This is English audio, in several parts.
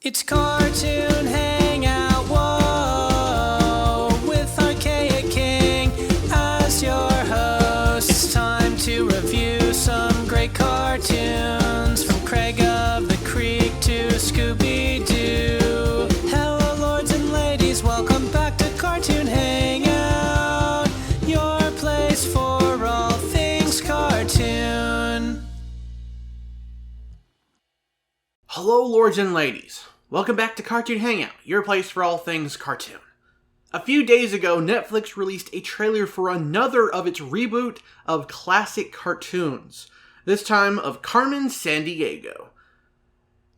It's Cartoon Hangout, whoa, with Archaic King as your host. It's time to review some great cartoons, from Craig of the Creek to Scooby-Doo. Hello, lords and ladies, welcome back to Cartoon Hangout, your place for all things cartoon. Hello, lords and ladies. Welcome back to Cartoon Hangout, your place for all things cartoon. A few days ago, Netflix released a trailer for another of its reboot of classic cartoons, this time of Carmen Sandiego.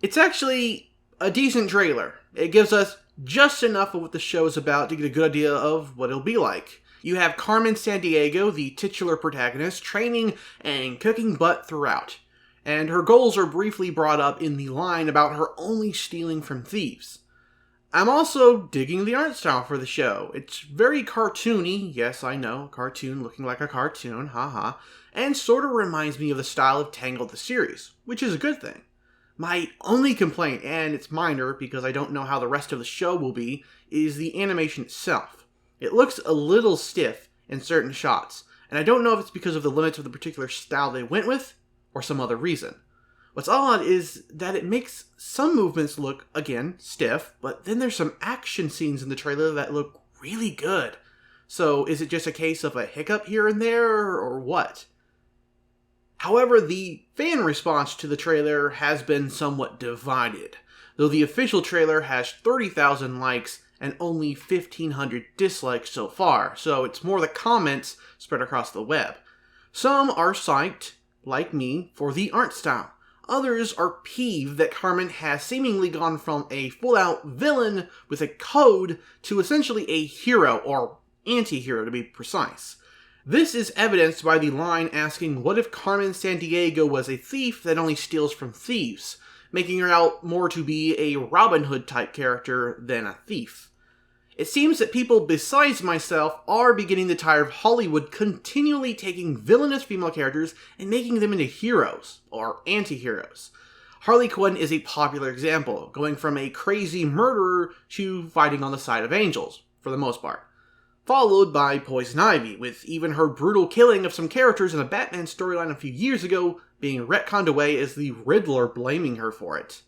It's actually a decent trailer. It gives us just enough of what the show is about to get a good idea of what it'll be like. You have Carmen Sandiego, the titular protagonist, training and kicking butt throughout, and her goals are briefly brought up in the line about her only stealing from thieves. I'm also digging the art style for the show. It's very cartoony, yes I know, a cartoon looking like a cartoon, haha, and sort of reminds me of the style of Tangled the series, which is a good thing. My only complaint, and it's minor because I don't know how the rest of the show will be, is the animation itself. It looks a little stiff in certain shots, and I don't know if it's because of the limits of the particular style they went with, or some other reason. What's odd is that it makes some movements look, again, stiff, but then there's some action scenes in the trailer that look really good. So is it just a case of a hiccup here and there, or what? However, the fan response to the trailer has been somewhat divided, though the official trailer has 30,000 likes and only 1,500 dislikes so far, so it's more the comments spread across the web. Some are psyched, like me, for the art style. Others are peeved that Carmen has seemingly gone from a full-out villain with a code to essentially a hero, or anti-hero to be precise. This is evidenced by the line asking, what if Carmen Sandiego was a thief that only steals from thieves, making her out more to be a Robin Hood type character than a thief. It seems that people besides myself are beginning to tire of Hollywood continually taking villainous female characters and making them into heroes, or anti-heroes. Harley Quinn is a popular example, going from a crazy murderer to fighting on the side of angels, for the most part. Followed by Poison Ivy, with even her brutal killing of some characters in a Batman storyline a few years ago being retconned away as the Riddler blaming her for it.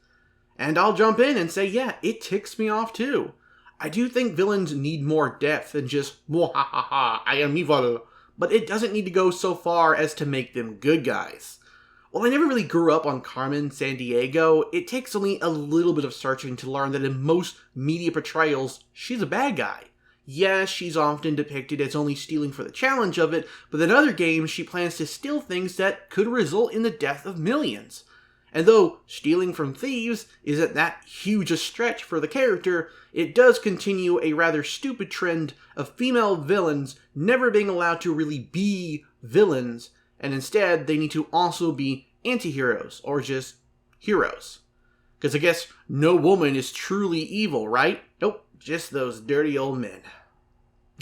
And I'll jump in and say, yeah, it ticks me off too. I do think villains need more depth than just, mwahaha, I am evil, but it doesn't need to go so far as to make them good guys. While I never really grew up on Carmen Sandiego, it takes only a little bit of searching to learn that in most media portrayals, she's a bad guy. Yes, she's often depicted as only stealing for the challenge of it, but in other games she plans to steal things that could result in the death of millions. And though stealing from thieves isn't that huge a stretch for the character, it does continue a rather stupid trend of female villains never being allowed to really be villains, and instead they need to also be anti-heroes, or just heroes. Because I guess no woman is truly evil, right? Nope, just those dirty old men.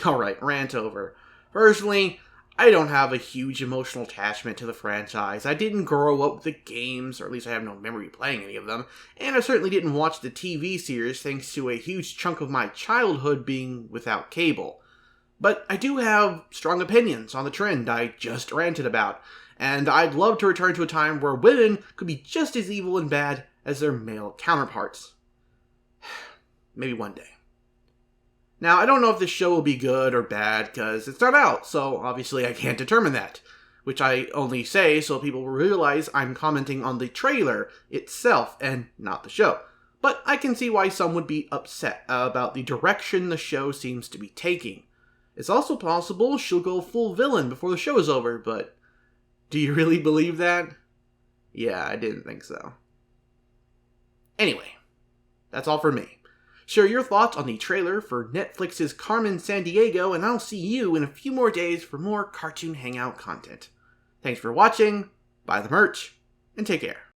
Alright, rant over. Personally, I don't have a huge emotional attachment to the franchise. I didn't grow up with the games, or at least I have no memory playing any of them, and I certainly didn't watch the TV series thanks to a huge chunk of my childhood being without cable. But I do have strong opinions on the trend I just ranted about, and I'd love to return to a time where women could be just as evil and bad as their male counterparts. Maybe one day. Now, I don't know if this show will be good or bad, because it's not out, so obviously I can't determine that. Which I only say so people will realize I'm commenting on the trailer itself, and not the show. But I can see why some would be upset about the direction the show seems to be taking. It's also possible she'll go full villain before the show is over, but do you really believe that? Yeah, I didn't think so. Anyway, that's all for me. Share your thoughts on the trailer for Netflix's Carmen Sandiego, and I'll see you in a few more days for more Cartoon Hangout content. Thanks for watching, buy the merch, and take care.